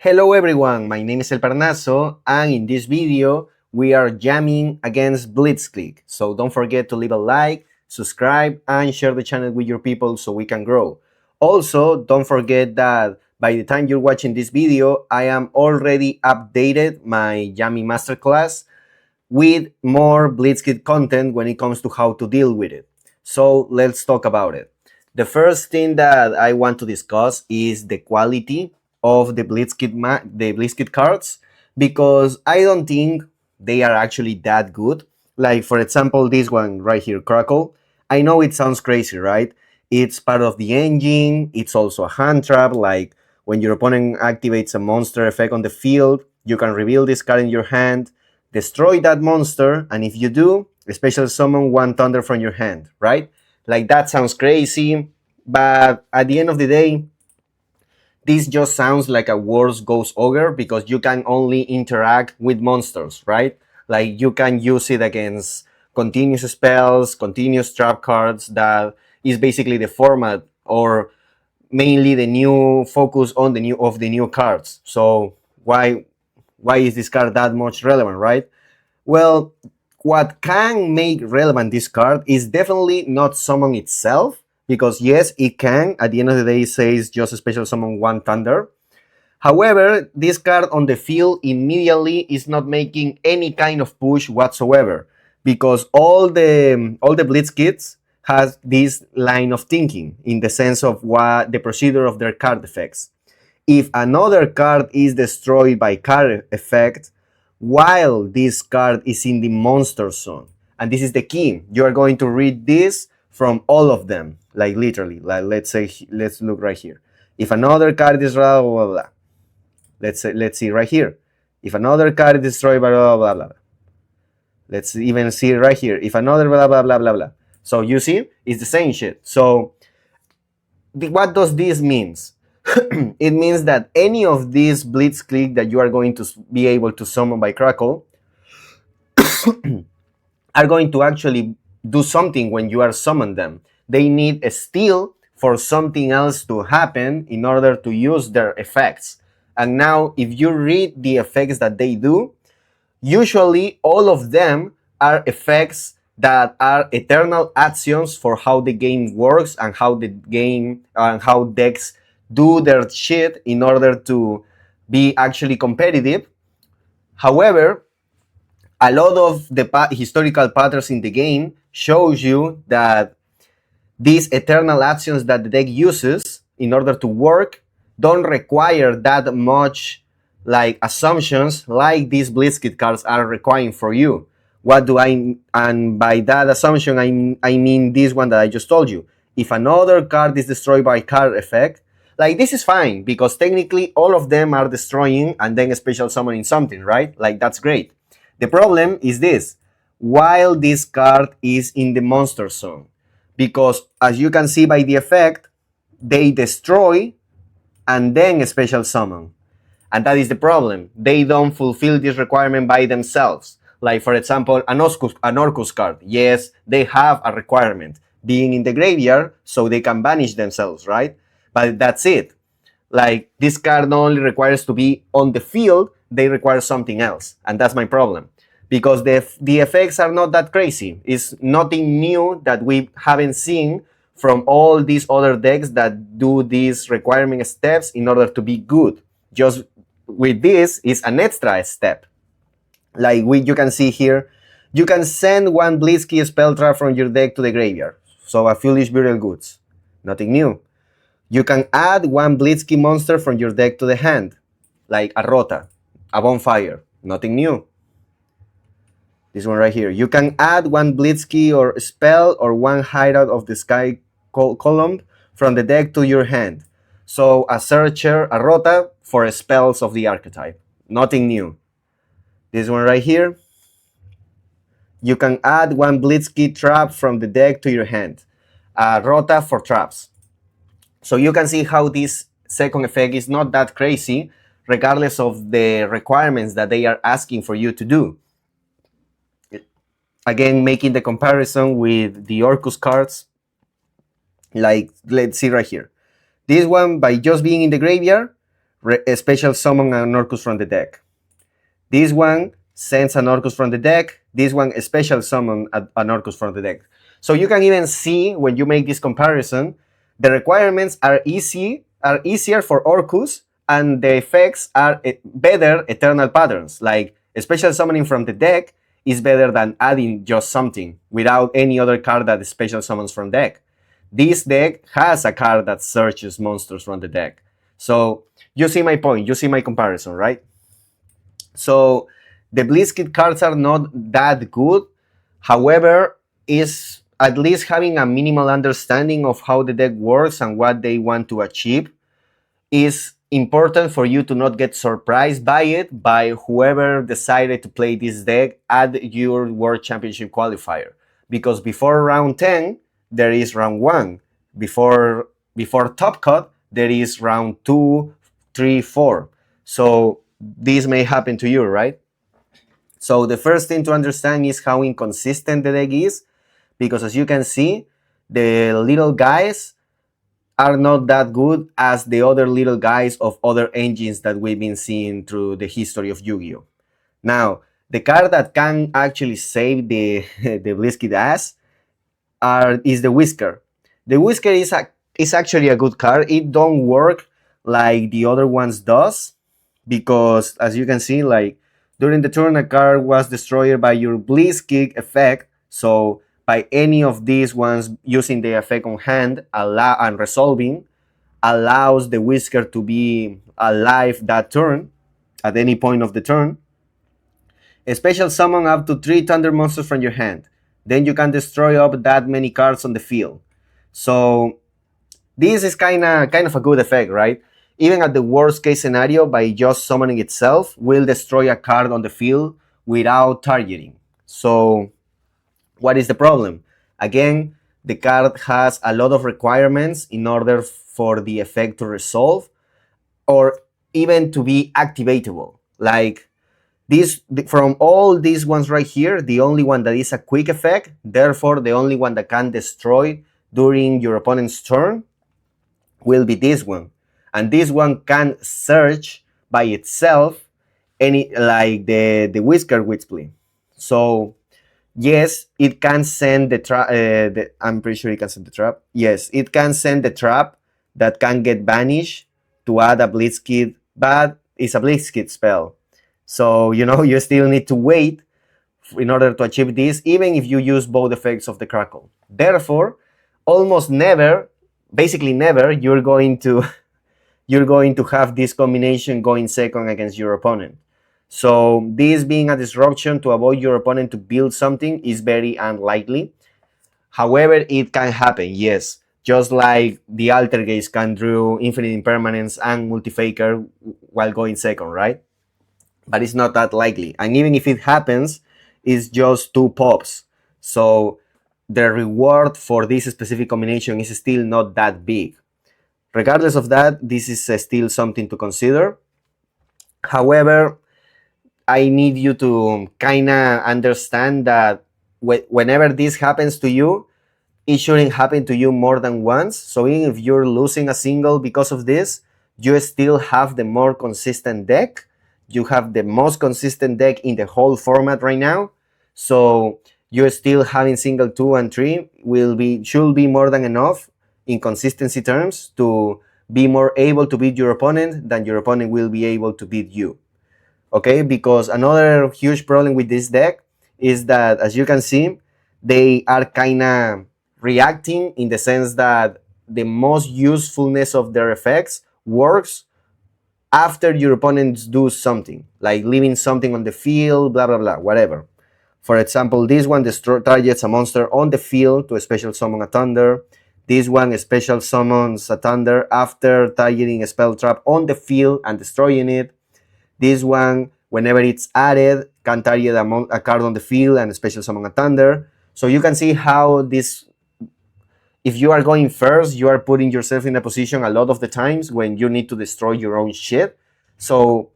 Hello everyone, my name is El Parnaso, and in this video we are jamming against Blitzclique. So don't forget to leave a like, subscribe, and share the channel with your people so we can grow. Also, don't forget that by the time you're watching this video, I am already updated my jamming masterclass with more Blitzkrieg content when it comes to how to deal with it. So let's talk about it. The first thing that I want to discuss is the quality of the Blitzkrieg cards, because I don't think they are actually that good. Like, for example, this one right here, Crackle. I know it sounds crazy, right? It's part of the engine. It's also a hand trap. Like, when your opponent activates a monster effect on the field, you can reveal this card in your hand, destroy that monster, and if you do, special summon one thunder from your hand, right? Like, that sounds crazy, but at the end of the day, this just sounds like a worse Ghost Ogre because you can only interact with monsters, right? Like, you can use it against continuous spells, continuous trap cards. That is basically the format, or mainly the new focus on the new cards. So why is this card that much relevant, right? Well, what can make relevant this card is definitely not summon itself, because yes, it can. At the end of the day, it says just a special summon one thunder. However, this card on the field immediately is not making any kind of push whatsoever, because all the Blitz kits has this line of thinking in the sense of what the procedure of their card effects. If another card is destroyed by card effect while this card is in the monster zone, and this is the key, you are going to read this from all of them, like literally. Like, let's look right here. If another card is blah blah blah, blah. Let's see right here. If another card is destroyed by blah blah blah, blah. Let's even see right here. If another blah blah blah blah blah. So you see, it's the same shit. So what does this means? It means that any of these Blitzclique that you are going to be able to summon by Crackle are going to actually do something when you are summoned them. They need a steal for something else to happen in order to use their effects. And now, if you read the effects that they do, usually all of them are effects that are eternal actions for how the game works and how the game and how decks do their shit in order to be actually competitive. However, a lot of the historical patterns in the game shows you that these eternal actions that the deck uses in order to work don't require that much like assumptions like these Blitzkrieg cards are requiring for you. What do I, and by that assumption, I mean this one that I just told you. If another card is destroyed by card effect, like, this is fine, because technically all of them are destroying and then special summoning something, right? Like, that's great. The problem is this: while this card is in the monster zone, because as you can see by the effect, they destroy and then special summon. And that is the problem. They don't fulfill this requirement by themselves. Like, for example, an Orcus card. Yes, they have a requirement, being in the graveyard, so they can banish themselves, right? But that's it. Like, this card not only requires to be on the field, they require something else. And that's my problem. Because the effects are not that crazy. It's nothing new that we haven't seen from all these other decks that do these requirement steps in order to be good. Just with this is an extra step. Like, you can see here, you can send one Blitzkrieg spell trap from your deck to the graveyard. So a Foolish Burial Goods. Nothing new. You can add one Blitzkrieg monster from your deck to the hand, like a Rota, a Bonfire. Nothing new. This one right here. You can add one Blitzkrieg or spell or one Hideout of the Sky column from the deck to your hand. So a Searcher, a Rota for spells of the archetype. Nothing new. This one right here. You can add one Blitzkrieg trap from the deck to your hand. A Rota for traps. So you can see how this second effect is not that crazy, regardless of the requirements that they are asking for you to do. Again, making the comparison with the Orcus cards, like, let's see right here. This one, by just being in the graveyard, special summon an Orcus from the deck. This one sends an Orcus from the deck. This one special summon an Orcus from the deck. So you can even see when you make this comparison, the requirements are easier for Orcus, and the effects are better eternal patterns. Like special summoning from the deck is better than adding just something without any other card that special summons from deck. This deck has a card that searches monsters from the deck. So you see my point, you see my comparison, right? So the Blitzclique cards are not that good. However, is at least having a minimal understanding of how the deck works and what they want to achieve is important for you to not get surprised by it by whoever decided to play this deck at your World Championship qualifier. Because before round 10, there is round 1. Before top cut, there is round 2, 3, 4. So this may happen to you, right? So the first thing to understand is how inconsistent the deck is, because as you can see, the little guys are not that good as the other little guys of other engines that we've been seeing through the history of Yu-Gi-Oh! Now, the card that can actually save the Blitzclique ass is the Whisker. The Whisker is actually a good card. It don't work like the other ones does, because as you can see, like during the turn, a card was destroyed by your Blitzclique effect. So by any of these ones using the effect on hand and resolving allows the Whisker to be alive that turn at any point of the turn. A special summon up to 3 Thunder monsters from your hand. Then you can destroy up that many cards on the field. So this is kind of a good effect, right? Even at the worst case scenario, by just summoning itself, will destroy a card on the field without targeting. So what is the problem? Again, the card has a lot of requirements in order for the effect to resolve or even to be activatable. Like this, from all these ones right here, the only one that is a quick effect, therefore the only one that can destroy during your opponent's turn, will be this one. And this one can search by itself any like the Whisker Blitzclique. So yes, it can send the trap. I'm pretty sure it can send the trap. Yes, it can send the trap that can get banished to add a Blitzclique, but it's a Blitzclique spell. So you still need to wait in order to achieve this, even if you use both effects of the Crackle. Therefore, almost never, basically never, you're going to have this combination going second against your opponent. So this being a disruption to avoid your opponent to build something is very unlikely. However, it can happen, yes. Just like the Altergeist can draw Infinite Impermanence and Multifaker while going second, right? But it's not that likely. And even if it happens, it's just 2 pops. So the reward for this specific combination is still not that big. Regardless of that, this is still something to consider. However, I need you to kind of understand that whenever this happens to you, it shouldn't happen to you more than once. So even if you're losing a single because of this, you still have the more consistent deck. You have the most consistent deck in the whole format right now. So you're still having single 2 and 3 should be more than enough in consistency terms to be more able to beat your opponent than your opponent will be able to beat you. Okay, because another huge problem with this deck is that, as you can see, they are kind of reacting in the sense that the most usefulness of their effects works after your opponents do something, like leaving something on the field, blah, blah, blah, whatever. For example, this one targets a monster on the field to special summon a Thunder. This one special summons a Thunder after targeting a spell trap on the field and destroying it. This one, whenever it's added, can target a card on the field and special summon a Thunder. So you can see how this, if you are going first, you are putting yourself in a position a lot of the times when you need to destroy your own shit. So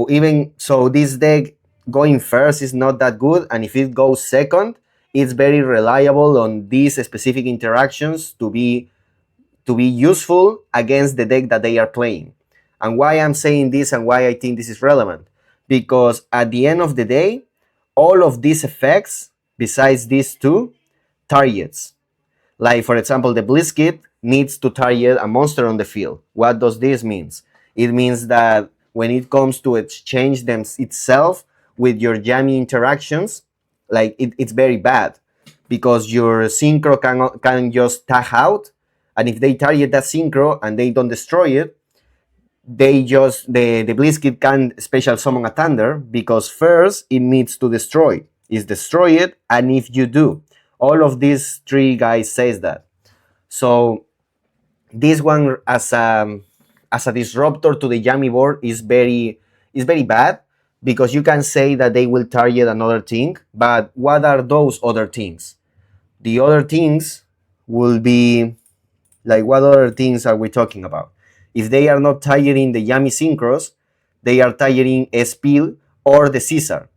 this deck going first is not that good, and if it goes second, it's very reliable on these specific interactions to to be useful against the deck that they are playing. And why I'm saying this and why I think this is relevant, because at the end of the day, all of these effects, besides these two, targets. Like, for example, the Blitzclique needs to target a monster on the field. What does this mean? It means that when it comes to exchange them itself with your Yami interactions, like it's very bad, because your synchro can just tag out, and if they target that synchro and they don't destroy it, they just the Blitzkid can special summon a thunder, because first it needs to destroy. Is destroy it, and if you do, all of these three guys says that. So this one as a disruptor to the Yami board is very bad, because you can say that they will target another thing, but what are those other things? The other things will be like, what other things are we talking about? If they are not targeting the Yami synchros, they are targeting Spill or the Caesar.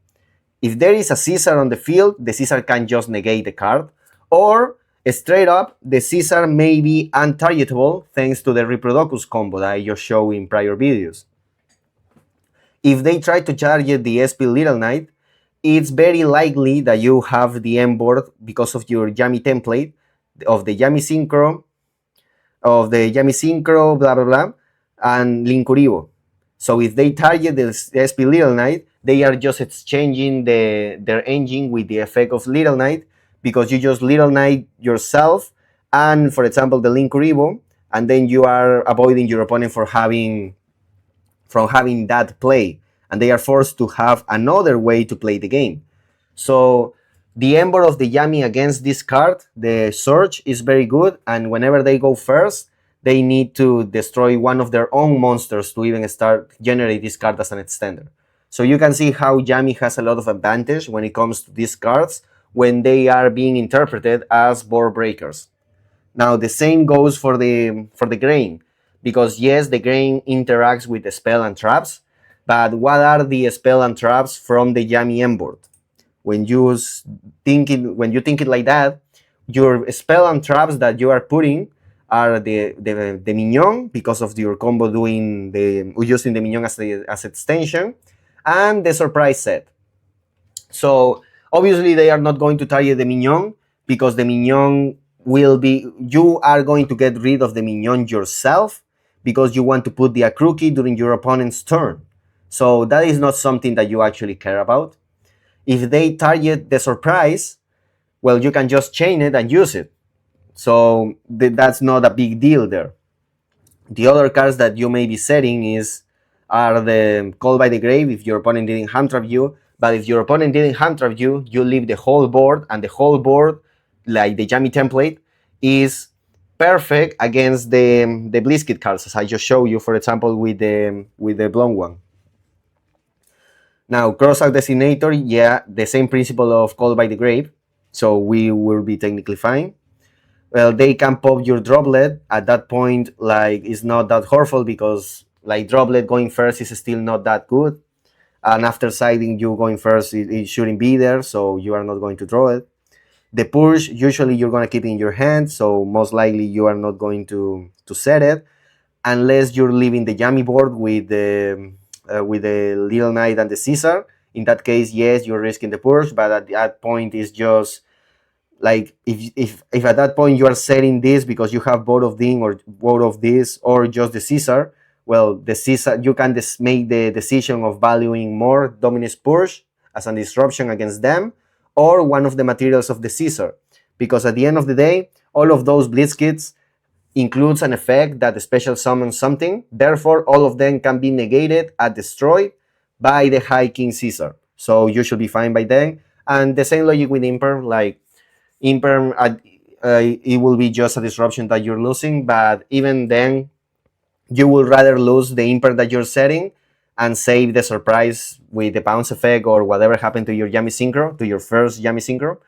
If there is a Caesar on the field, the Caesar can just negate the card, or straight up, the Caesar may be untargetable thanks to the Reproducus combo that I just showed in prior videos. If they try to target the SP Little Knight, it's very likely that you have the M board because of your Yami template of the Yami Synchro, blah blah blah, and Linkuribo. So if they target the SP Little Knight, they are just exchanging their engine with the effect of Little Knight, because you just Little Knight yourself and, for example, the Linkuribo, and then you are avoiding your opponent from having that play, and they are forced to have another way to play the game. So the Ember of the Yami against this card, the Surge, is very good, and whenever they go first, they need to destroy one of their own monsters to even start generate this card as an extender. So you can see how Yami has a lot of advantage when it comes to these cards when they are being interpreted as board breakers. Now the same goes for the grain, because yes, the grain interacts with the spell and traps, but what are the spell and traps from the Yami M board? When you think it like that, your spell and traps that you are putting are the minion, because of your combo using the minion as extension, and the surprise set. So obviously they are not going to target the minion, because the minion you are going to get rid of the minion yourself, because you want to put the Akruki during your opponent's turn. So that is not something that you actually care about. If they target the surprise, well, you can just chain it and use it. So that's not a big deal there. The other cards that you may be setting are the Call by the Grave if your opponent didn't hand trap you. But if your opponent didn't hand trap you, you leave the whole board, and the whole board, like the Yami template, is perfect against the Blitzkid cards, as I just showed you, for example, with the Blonde one. Now, Crossout Designator, yeah, the same principle of Call by the Grave, so we will be technically fine. Well, they can pop your Droplet. At that point, like, it's not that hurtful, because like Droplet going first is still not that good. And after siding you going first, it shouldn't be there, so you are not going to draw it. The Purge, usually you're going to keep it in your hand, so most likely you are not going to set it, unless you're leaving the Yami board with the Little Knight and the Caesar. In that case, yes, you're risking the Purge, but at that point it's just like, if at that point you are setting this because you have both of them or both of this or just the Caesar, well, the Caesar, you can just make the decision of valuing more Dominus Purge as a disruption against them, or one of the materials of the Caesar, because at the end of the day, all of those Blitzkits includes an effect that special summons something. Therefore, all of them can be negated and destroyed by the High King Caesar. So you should be fine by then. And the same logic with Imperm, like Imperm, it will be just a disruption that you're losing, but even then, you would rather lose the Imperm that you're setting and save the surprise with the bounce effect or whatever happened to your Yami Synchro, to your first Yami Synchro,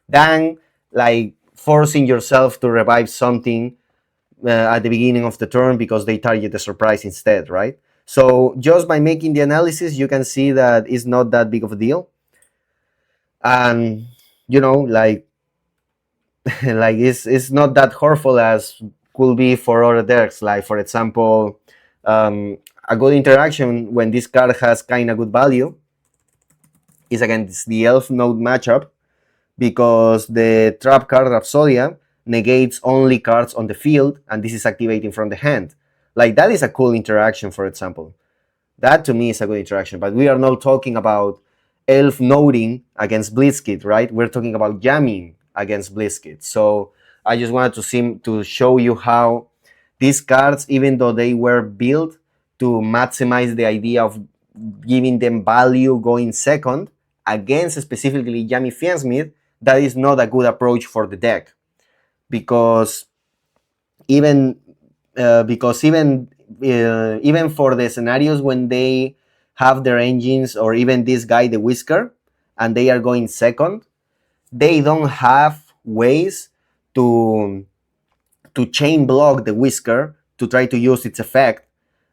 than like forcing yourself to revive something at the beginning of the turn because they target the surprise instead, right? So just by making the analysis, you can see that it's not that big of a deal. And, you know, like, like it's not that hurtful as could be for other decks. Like for example, a good interaction when this card has kind of good value is against the Elf Node matchup, because the trap card Rhapsodia negates only cards on the field, and this is activating from the hand. Like that is a cool interaction, for example. That to me is a good interaction, but we are not talking about Elf noding against Blitzclique, right? We're talking about jamming against Blitzclique. So I just wanted to show you how these cards, even though they were built to maximize the idea of giving them value going second against specifically Yami Fiensmith, that is not a good approach for the deck, because even even for the scenarios when they have their engines, or even this guy the Whisker, and they are going second, they don't have ways to chain block the Whisker to try to use its effect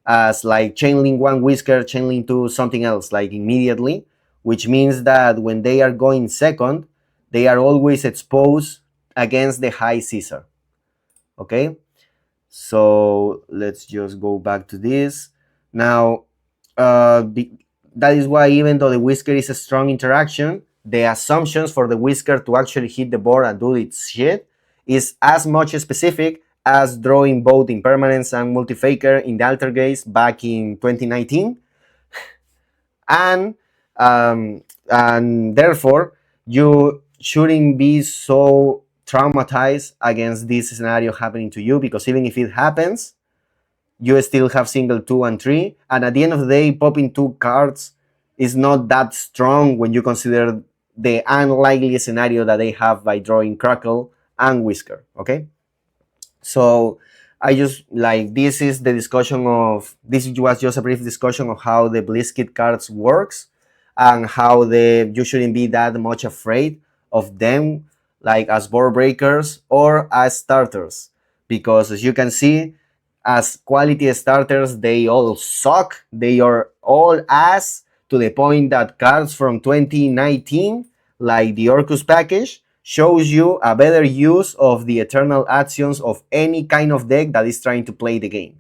as like chain link one Whisker, chain link two something else like immediately, which means that when they are going second, they are always exposed against the High Caesar. Okay, so let's just go back to this. Now, that is why even though the Whisker is a strong interaction, the assumptions for the Whisker to actually hit the board and do its shit is as much specific as drawing both Impermanence and Multifaker in the Altergeist back in 2019. And therefore, you shouldn't be so traumatized against this scenario happening to you, because even if it happens, you still have single 2 and 3, and at the end of the day, popping 2 cards is not that strong when you consider the unlikely scenario that they have by drawing Crackle and Whisker. Okay, so I just like, this is the discussion of, this was just a brief discussion of how the Blitzkrieg cards works, and how you shouldn't be that much afraid of them, like as board breakers or as starters, because as you can see, as quality starters, they all suck. They are all ass, to the point that cards from 2019, like the Orcus package, shows you a better use of the eternal actions of any kind of deck that is trying to play the game.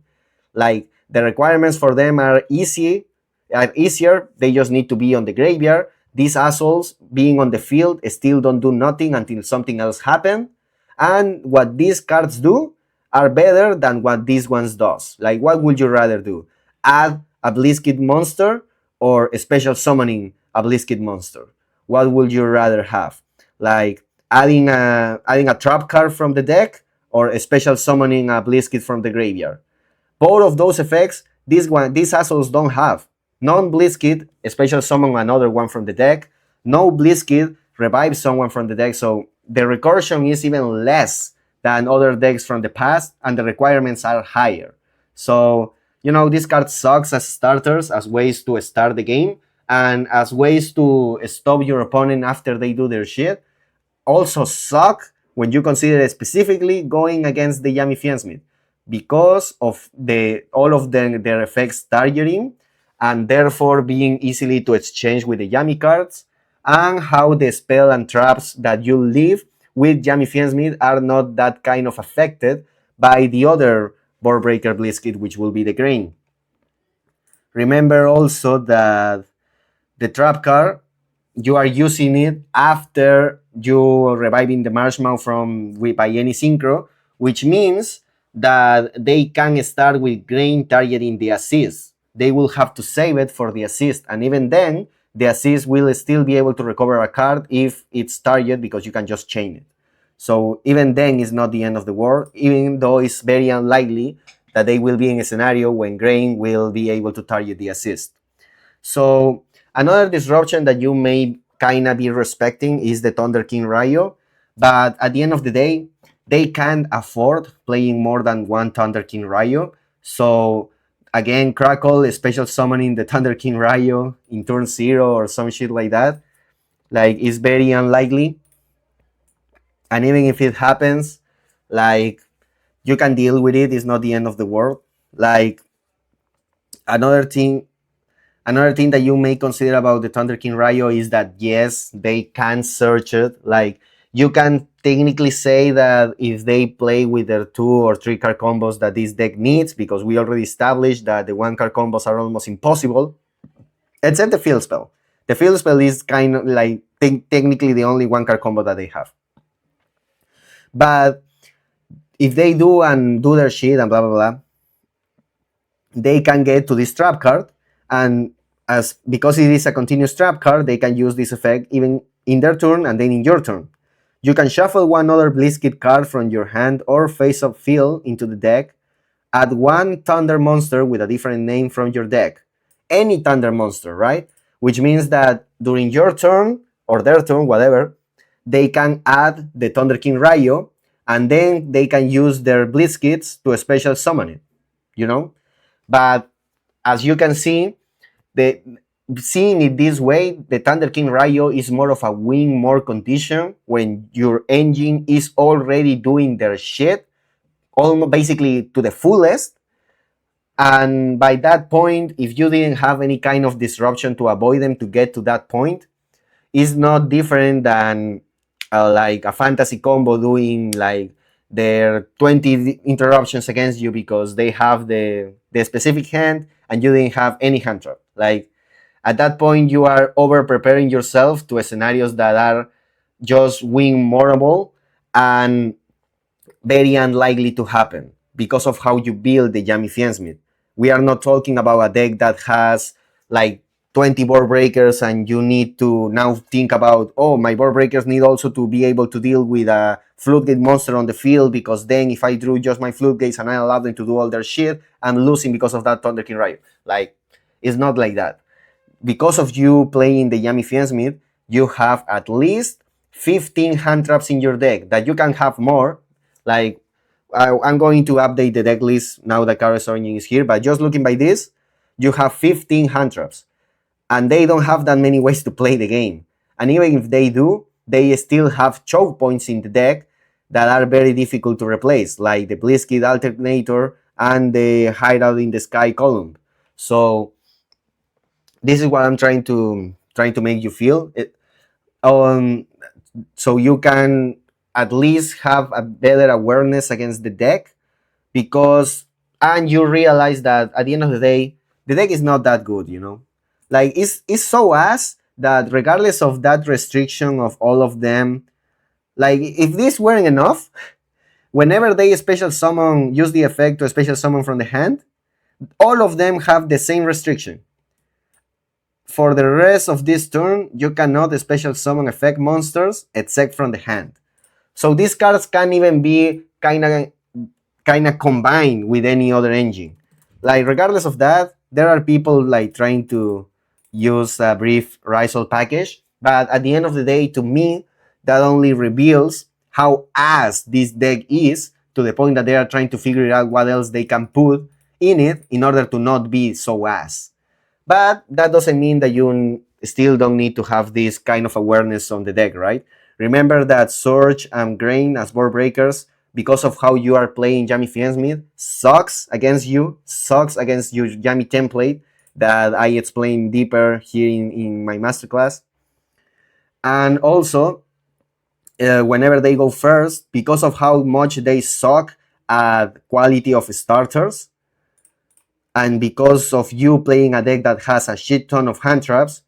Like, the requirements for them are easier. They just need to be on the graveyard. These assholes being on the field still don't do nothing until something else happens. And what these cards do are better than what these ones does. Like, what would you rather do? Add a Blitzkrieg monster or special summoning a Blitzkrieg monster? What would you rather have? Like, adding a trap card from the deck, or special summoning a Blitzkrieg from the graveyard? Both of those effects, these assholes don't have. Non-Blitzkrieg special summon another one from the deck. No Blitzkrieg revive someone from the deck. So the recursion is even less than other decks from the past, and the requirements are higher. So, this card sucks as starters, as ways to start the game, and as ways to stop your opponent after they do their shit. Also suck when you consider specifically going against the Yami Fiensmith, because of all of their effects targeting, and therefore being easily to exchange with the Yami cards, and how the spell and traps that you leave with Yami Fiensmith are not that kind of affected by the other board breaker Blitzkrieg, which will be the Grain. Remember also that the trap card, you are using it after you reviving the Marshmallow by any synchro, which means that they can start with Grain targeting the assist. They will have to save it for the assist, and even then, the assist will still be able to recover a card if it's target, because you can just chain it. So even then, it's not the end of the world, even though it's very unlikely that they will be in a scenario when Grain will be able to target the assist. So another disruption that you may kind of be respecting is the Thunder King Rayo, but at the end of the day, they can't afford playing more than one Thunder King Rayo. So again, Crackle special summoning the Thunder King Rayo in turn 0 or some shit like that, like, is very unlikely. And even if it happens, like, you can deal with it. It's not the end of the world. Like, another thing that you may consider about the Thunder King Rayo is that, yes, they can search it. Like, You can technically say that if they play with their 2 or 3 card combos that this deck needs, because we already established that the 1 card combos are almost impossible, except the field spell. The field spell is kind of like technically the only 1 card combo that they have. But if they do and do their shit and blah blah blah, they can get to this trap card, and as because it is a continuous trap card, they can use this effect even in their turn and then in your turn. You can shuffle one other Blitzclique card from your hand or face-up field into the deck. Add 1 Thunder monster with a different name from your deck. Any Thunder monster, right? Which means that during your turn or their turn, whatever, they can add the Thunder King Rayo, and then they can use their Blitzkits to special summon it, you know? But as you can see, seeing it this way, the Thunder King Rayo is more of a win more condition when your engine is already doing their shit, almost basically to the fullest. And by that point, if you didn't have any kind of disruption to avoid them to get to that point, it's not different than like a fantasy combo doing like their 20 interruptions against you because they have the specific hand and you didn't have any hand trap. Like at that point, you are over preparing yourself to scenarios that are just win moreable and very unlikely to happen because of how you build the Yami Fiensmith. We are not talking about a deck that has like 20 board breakers and you need to now think about, oh, my board breakers need also to be able to deal with a floodgate monster on the field, because then if I drew just my floodgates and I allow them to do all their shit, I'm losing because of that Thunder King Riot. Like, it's not like that. Because of you playing the Yami Fiensmith, you have at least 15 hand traps in your deck that you can have more. Like, I'm going to update the deck list now that Chaos Origin is here, but just looking by this, you have 15 hand traps. And they don't have that many ways to play the game. And even if they do, they still have choke points in the deck that are very difficult to replace, like the Blitzkid Alternator and the Hideout in the Sky column. So this is what I'm trying to make you feel. So you can at least have a better awareness against the deck, and you realize that at the end of the day, the deck is not that good, you know? Like, it's so ass that regardless of that restriction of all of them, like, if this weren't enough, whenever they special summon, use the effect to special summon from the hand, all of them have the same restriction. For the rest of this turn, you cannot special summon effect monsters except from the hand. So these cards can't even be kind of combined with any other engine. Like, regardless of that, there are people like trying to use a brief Rizal package, but at the end of the day, to me, that only reveals how ass this deck is, to the point that they are trying to figure out what else they can put in it in order to not be so ass. But that doesn't mean that you still don't need to have this kind of awareness on the deck, right? Remember that Surge and Grain as board breakers, because of how you are playing Yami Fiensmith, sucks against your Yami template that I explained deeper here in my masterclass. And also, whenever they go first, because of how much they suck at quality of starters, and because of you playing a deck that has a shit ton of hand traps,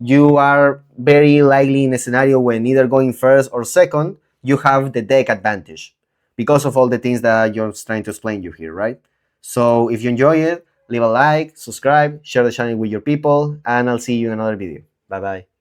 you are very likely in a scenario when either going first or second, you have the deck advantage because of all the things that you're trying to explain you here, right? So if you enjoy it, leave a like, subscribe, share the channel with your people, and I'll see you in another video. Bye bye.